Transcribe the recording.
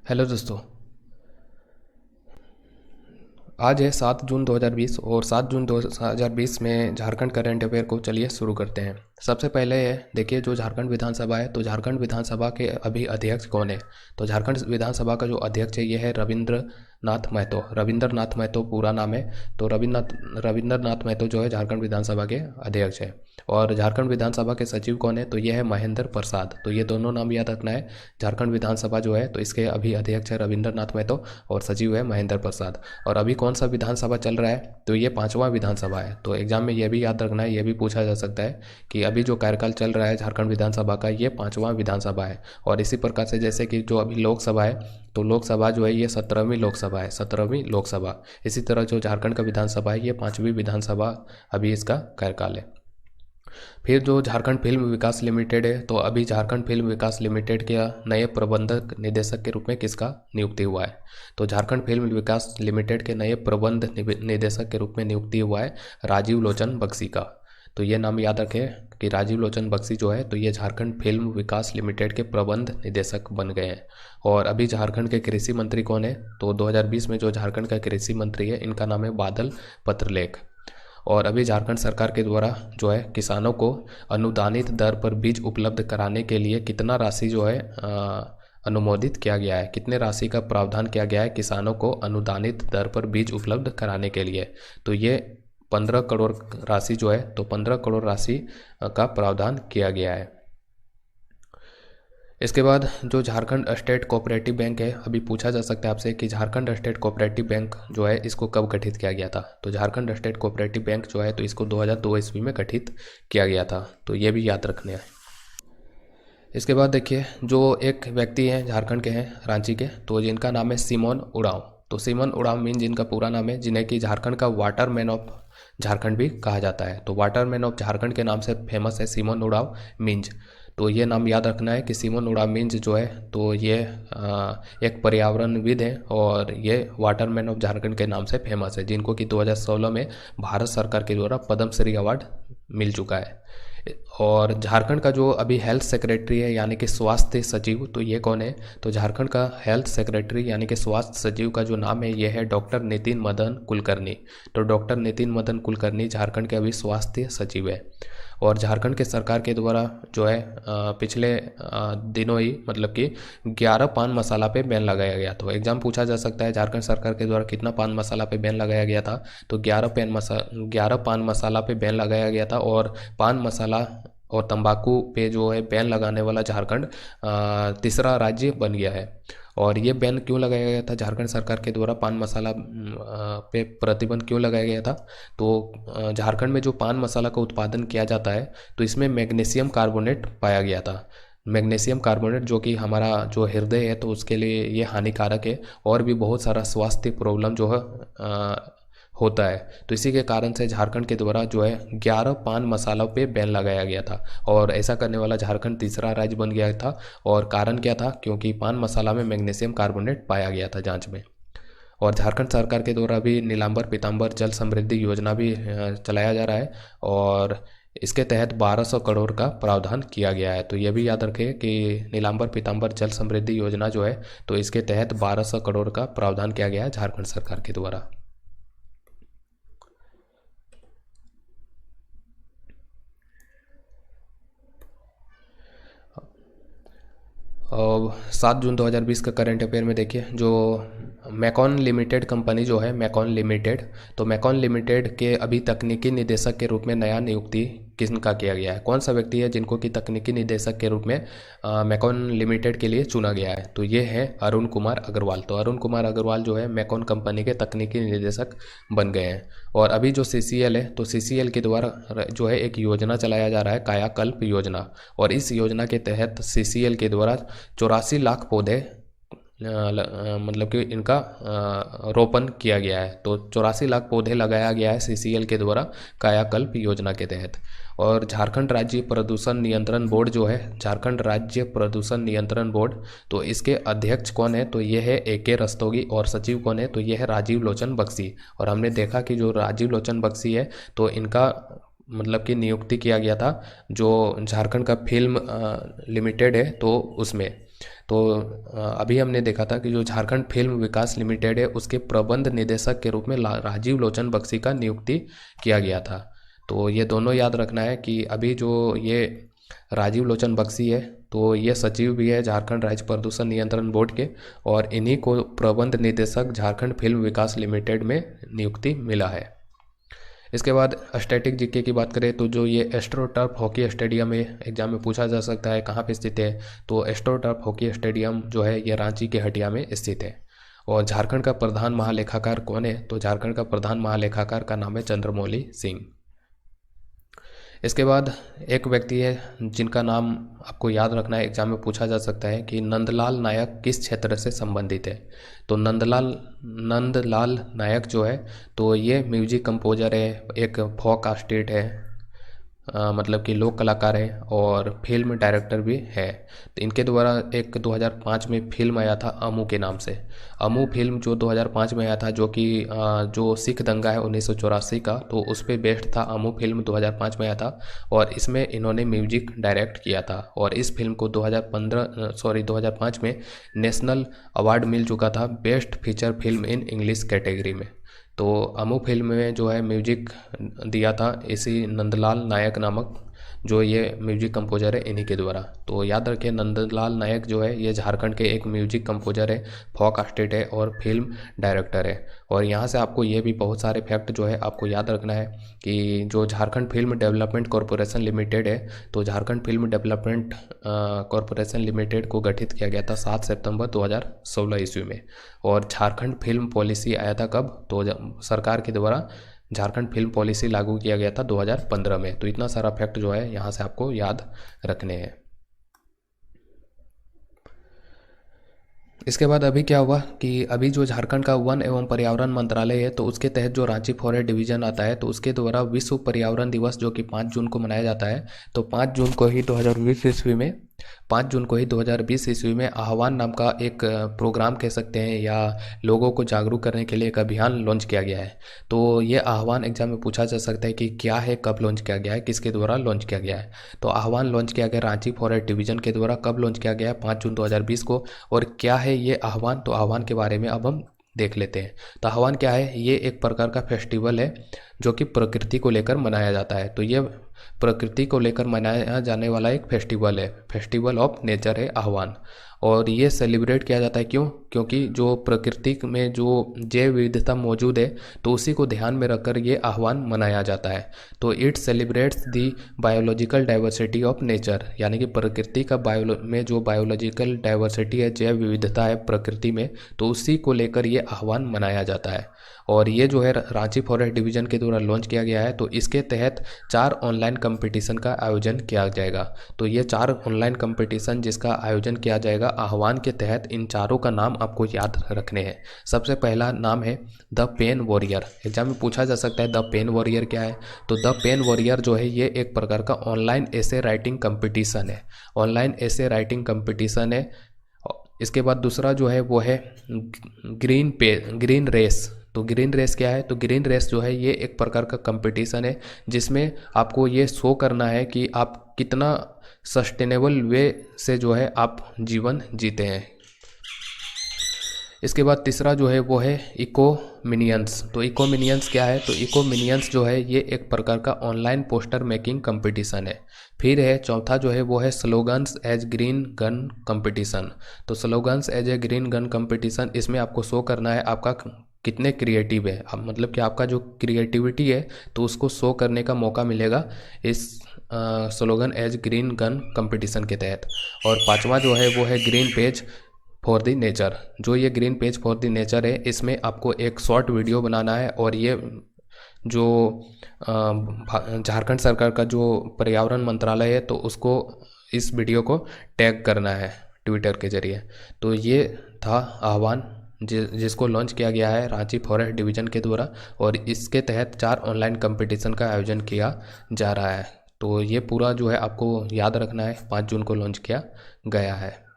Hello दोस्तों। आज है 7 जून 2020 और 7 जून 2020 में झारखंड करंट अफेयर को चलिए शुरू करते हैं। सबसे पहले देखिए जो झारखंड विधानसभा है, तो झारखंड विधानसभा के अभी अध्यक्ष कौन है। तो झारखंड विधानसभा का जो अध्यक्ष है ये है रविंद्रनाथ महतो। रविंद्रनाथ महतो पूरा नाम है। तो रविंद्रनाथ महतो जो है झारखंड विधानसभा के अध्यक्ष है। और झारखंड विधानसभा के सचिव कौन है, तो ये है महेंद्र प्रसाद। तो ये दोनों नाम याद रखना है। झारखंड विधानसभा जो है तो इसके अभी अध्यक्ष है रविंद्रनाथ महतो और सचिव है महेंद्र प्रसाद। और अभी कौन सा विधानसभा चल रहा है, तो ये 5वां विधानसभा है। तो एग्जाम में ये भी याद रखना है, ये भी पूछा जा सकता है कि अभी जो कार्यकाल चल रहा है झारखंड विधानसभा का, ये 5वां विधानसभा है। और इसी प्रकार से जैसे कि जो अभी लोकसभा है, तो लोकसभा जो है ये 17वीं लोकसभा है, 17वीं लोकसभा। इसी तरह जो झारखंड का विधानसभा है ये 5वीं विधानसभा अभी इसका कार्यकाल है। फिर जो झारखंड फिल्म विकास लिमिटेड है, तो अभी झारखंड फिल्म विकास लिमिटेड के नए प्रबंधक निदेशक के रूप में किसका नियुक्ति हुआ है। तो झारखंड फिल्म विकास लिमिटेड के नए प्रबंध निदेशक के रूप में नियुक्ति हुआ है राजीव लोचन बख्शी का। तो ये नाम याद रखें कि राजीव लोचन बख्शी जो है तो ये झारखंड फिल्म विकास लिमिटेड के प्रबंध निदेशक बन गए हैं। और अभी झारखंड के कृषि मंत्री कौन है, तो 2020 में जो झारखंड का कृषि मंत्री है इनका नाम है बादल पत्रलेख। और अभी झारखंड सरकार के द्वारा जो है किसानों को अनुदानित दर पर बीज उपलब्ध कराने के लिए कितना राशि जो है अनुमोदित किया गया है, कितने राशि का प्रावधान किया गया है किसानों को अनुदानित दर पर बीज उपलब्ध कराने के लिए। तो ये 15 करोड़ राशि जो है, तो 15 करोड़ राशि का प्रावधान किया गया है। इसके बाद जो झारखंड स्टेट कोऑपरेटिव बैंक है, अभी पूछा जा सकता है आपसे कि झारखंड स्टेट कोऑपरेटिव बैंक जो है इसको कब गठित किया गया था। तो झारखंड स्टेट कोऑपरेटिव बैंक जो है तो इसको 2002 ईस्वी में गठित किया गया था। तो ये भी याद रखने हैं। इसके बाद देखिए जो एक व्यक्ति हैं झारखंड के हैं, रांची के, तो जिनका नाम है सिमोन उरांव। तो सिमोन उरांव मीन जिनका पूरा नाम है, जिन्हें कि झारखंड का वाटरमैन ऑफ झारखंड भी कहा जाता है। तो वाटरमैन ऑफ झारखंड के नाम से फेमस है सिमोन उरांव मींज। तो ये नाम याद रखना है कि सिमोन उरांव मींज जो है तो ये एक पर्यावरणविद है और ये वाटरमैन ऑफ झारखंड के नाम से फेमस है, जिनको कि 2016 में भारत सरकार के द्वारा पद्मश्री अवार्ड मिल चुका है। और झारखंड का जो अभी हेल्थ सेक्रेटरी है यानी कि स्वास्थ्य सचिव, तो ये कौन है, तो झारखंड का हेल्थ सेक्रेटरी यानी कि स्वास्थ्य सचिव का जो नाम है ये है डॉक्टर नितिन मदन कुलकर्णी। तो डॉक्टर नितिन मदन कुलकर्णी झारखंड के अभी स्वास्थ्य सचिव है। और झारखंड के सरकार के द्वारा जो है पिछले दिनों ही मतलब कि 11 पान मसाला पे बैन लगाया गया। तो एग्जाम पूछा जा सकता है झारखंड सरकार के द्वारा कितना पान मसाला पे बैन लगाया गया था। तो 11 पान मसाला पे बैन लगाया गया था। और पान मसाला और तंबाकू पे जो है बैन लगाने वाला झारखंड तीसरा राज्य बन गया है। और ये बैन क्यों लगाया गया था झारखंड सरकार के द्वारा, पान मसाला पे प्रतिबंध क्यों लगाया गया था। तो झारखंड में जो पान मसाला का उत्पादन किया जाता है तो इसमें मैग्नीशियम कार्बोनेट पाया गया था। मैग्नीशियम कार्बोनेट जो कि हमारा जो हृदय है तो उसके लिए ये हानिकारक है और भी बहुत सारा स्वास्थ्य प्रॉब्लम जो है होता है। तो इसी के कारण से झारखंड के द्वारा जो है 11 पान मसालों पे बैन लगाया गया था। और ऐसा करने वाला झारखंड तीसरा राज्य बन गया था। और कारण क्या था, क्योंकि पान मसाला में मैग्नीशियम कार्बोनेट पाया गया था जांच में। और झारखंड सरकार के द्वारा भी नीलांबर पीताम्बर जल समृद्धि योजना भी चलाया जा रहा है। और इसके तहत 1200 करोड़ का प्रावधान किया गया है। तो ये भी याद रखें कि नीलांबर पीताम्बर जल समृद्धि योजना जो है तो इसके तहत 1200 करोड़ का प्रावधान किया गया है झारखंड सरकार के द्वारा। और 7 जून 2020 का करंट अफेयर में देखिए जो मैकॉन लिमिटेड कंपनी जो है, मैकॉन लिमिटेड, तो मैकॉन लिमिटेड के अभी तकनीकी निदेशक के रूप में नया नियुक्ति किसका किया गया है, कौन सा व्यक्ति है जिनको कि तकनीकी निदेशक के रूप में मैकॉन लिमिटेड के लिए चुना गया है। तो ये है अरुण कुमार अग्रवाल। तो अरुण कुमार अग्रवाल जो है मैकॉन कंपनी के तकनीकी निदेशक बन गए हैं। और अभी जो CCL है तो CCL के द्वारा जो है एक योजना चलाया जा रहा है कायाकल्प योजना। और इस योजना के तहत CCL के द्वारा 84 लाख पौधे मतलब कि इनका रोपण किया गया है। तो 84 लाख पौधे लगाया गया है CCL के द्वारा कायाकल्प योजना के तहत। और झारखंड राज्य प्रदूषण नियंत्रण बोर्ड जो है, झारखंड राज्य प्रदूषण नियंत्रण बोर्ड, तो इसके अध्यक्ष कौन है, तो ये है AK रस्तोगी। और सचिव कौन है, तो ये है राजीव लोचन बख्शी। और हमने देखा कि जो राजीव लोचन बख्शी है तो इनका मतलब कि नियुक्ति किया गया था जो झारखंड का फिल्म लिमिटेड है तो उसमें। तो अभी हमने देखा था कि जो झारखंड फिल्म विकास लिमिटेड है उसके प्रबंध निदेशक के रूप में राजीव लोचन बख्शी का नियुक्ति किया गया था। तो ये दोनों याद रखना है कि अभी जो ये राजीव लोचन बख्शी है तो ये सचिव भी है झारखंड राज्य प्रदूषण नियंत्रण बोर्ड के, और इन्हीं को प्रबंध निदेशक झारखंड फिल्म विकास लिमिटेड में नियुक्ति मिला है। इसके बाद स्टैटिक जीके की बात करें तो जो ये एस्ट्रोटर्फ हॉकी स्टेडियम है, एग्जाम में पूछा जा सकता है कहाँ पे स्थित है, तो एस्ट्रोटर्फ हॉकी स्टेडियम जो है ये रांची के हटिया में स्थित है। और झारखंड का प्रधान महालेखाकार कौन है, तो झारखंड का प्रधान महालेखाकार का नाम है चंद्रमौली सिंह। इसके बाद एक व्यक्ति है जिनका नाम आपको याद रखना है, एग्जाम में पूछा जा सकता है कि नंदलाल नायक किस क्षेत्र से संबंधित है। तो नंदलाल नायक जो है तो ये म्यूजिक कंपोजर है, एक फोक आर्टिस्ट है, मतलब कि लोक कलाकार है और फिल्म डायरेक्टर भी है। तो इनके द्वारा एक 2005 में फिल्म आया था अमू के नाम से। अमू फिल्म जो 2005 में आया था, जो कि जो सिख दंगा है 1984 का, तो उस पर बेस्ड था। अमू फिल्म 2005 में आया था और इसमें इन्होंने म्यूजिक डायरेक्ट किया था। और इस फिल्म को 2005 में नेशनल अवार्ड मिल चुका था best feature film in English category में। तो अमू फिल्म में जो है म्यूजिक दिया था इसी नंदलाल नायक नामक जो ये म्यूजिक कंपोजर है, इन्हीं के द्वारा। तो याद रखिए नंदलाल नायक जो है ये झारखंड के एक म्यूजिक कंपोजर है, फोक आर्टिस्ट है और फिल्म डायरेक्टर है। और यहाँ से आपको ये भी बहुत सारे फैक्ट जो है आपको याद रखना है कि जो Jharkhand film development corporation limited है, तो Jharkhand film development corporation limited को गठित किया गया था 7 सितंबर 2016 ईस्वी में। और झारखंड फिल्म पॉलिसी आया था कब, तो सरकार के द्वारा झारखंड फिल्म पॉलिसी लागू किया गया था 2015 में। तो इतना सारा फैक्ट जो है यहाँ से आपको याद रखने हैं। इसके बाद अभी क्या हुआ कि अभी जो झारखंड का वन एवं पर्यावरण मंत्रालय है, तो उसके तहत जो रांची फॉरेस्ट डिवीजन आता है, तो उसके द्वारा विश्व पर्यावरण दिवस जो कि 5 जून को मनाया जाता है, तो 5 जून को ही 2020 ईस्वी में आह्वान नाम का एक प्रोग्राम कह सकते हैं या लोगों को जागरूक करने के लिए एक अभियान लॉन्च किया गया है। तो ये आह्वान एग्जाम में पूछा जा सकता है कि क्या है, कब लॉन्च किया गया है, किसके द्वारा लॉन्च किया गया है। तो आह्वान लॉन्च किया गया रांची फॉरेस्ट डिवीजन के द्वारा। कब लॉन्च किया गया है, 5 जून 2020 को। और क्या है ये आह्वान, तो आह्वान के बारे में अब हम देख लेते हैं। तो आह्वान क्या है, ये एक प्रकार का फेस्टिवल है जो कि प्रकृति को लेकर मनाया जाता है। तो ये प्रकृति को लेकर मनाया जाने वाला एक फेस्टिवल है, फेस्टिवल ऑफ नेचर है आह्वान। और ये सेलिब्रेट किया जाता है क्योंकि जो प्रकृति में जो जैव विविधता मौजूद है, तो उसी को ध्यान में रखकर ये आह्वान मनाया जाता है। तो it celebrates the biological diversity of nature, यानी कि प्रकृति का में जो बायोलॉजिकल डाइवर्सिटी है, जैव विविधता है प्रकृति में, तो उसी को लेकर ये आह्वान मनाया जाता है। और ये जो है रांची फॉरेस्ट डिवीजन के द्वारा लॉन्च किया गया है। तो इसके तहत 4 ऑनलाइन कंपटीशन का आयोजन किया जाएगा। तो ये 4 ऑनलाइन कंपटीशन जिसका आयोजन किया जाएगा आह्वान के तहत, इन चारों का नाम आपको याद रखने हैं। सबसे पहला नाम है द पेन वॉरियर। एग्जाम में पूछा जा सकता है द पेन वॉरियर क्या है, तो द पेन वॉरियर जो है ये एक प्रकार का ऑनलाइन एसे राइटिंग कंपटीशन है, ऑनलाइन एसे राइटिंग कंपटीशन है। इसके बाद दूसरा जो है वो है ग्रीन रेस। तो ग्रीन रेस क्या है, तो ग्रीन रेस जो है ये एक प्रकार का कंपटीशन है जिसमें आपको ये शो करना है कि आप कितना सस्टेनेबल वे से जो है आप जीवन जीते हैं। इसके बाद तीसरा जो है वो है इको मिनियंस। तो इको मिनियंस क्या है, तो इको मिनियंस जो है ये एक प्रकार का ऑनलाइन पोस्टर मेकिंग कंपटीशन है। फिर है चौथा जो है वो है slogans as green gun competition. तो slogans as a green gun competition, इसमें आपको शो करना है आपका कितने क्रिएटिव है, मतलब कि आपका जो क्रिएटिविटी है तो उसको शो करने का मौका मिलेगा इस slogan as green gun competition के तहत। और पांचवा जो है वो है green page for the nature. जो ये green page for the nature है, इसमें आपको एक शॉर्ट वीडियो बनाना है और ये जो झारखंड सरकार का जो पर्यावरण मंत्रालय है तो उसको इस वीडियो को टैग करना है ट्विटर के जरिए। तो ये था आह्वान जिसको लॉन्च किया गया है रांची फॉरेस्ट डिवीजन के द्वारा, और इसके तहत 4 ऑनलाइन कंपटीशन का आयोजन किया जा रहा है। तो ये पूरा जो है आपको याद रखना है, 5 जून को लॉन्च किया गया है।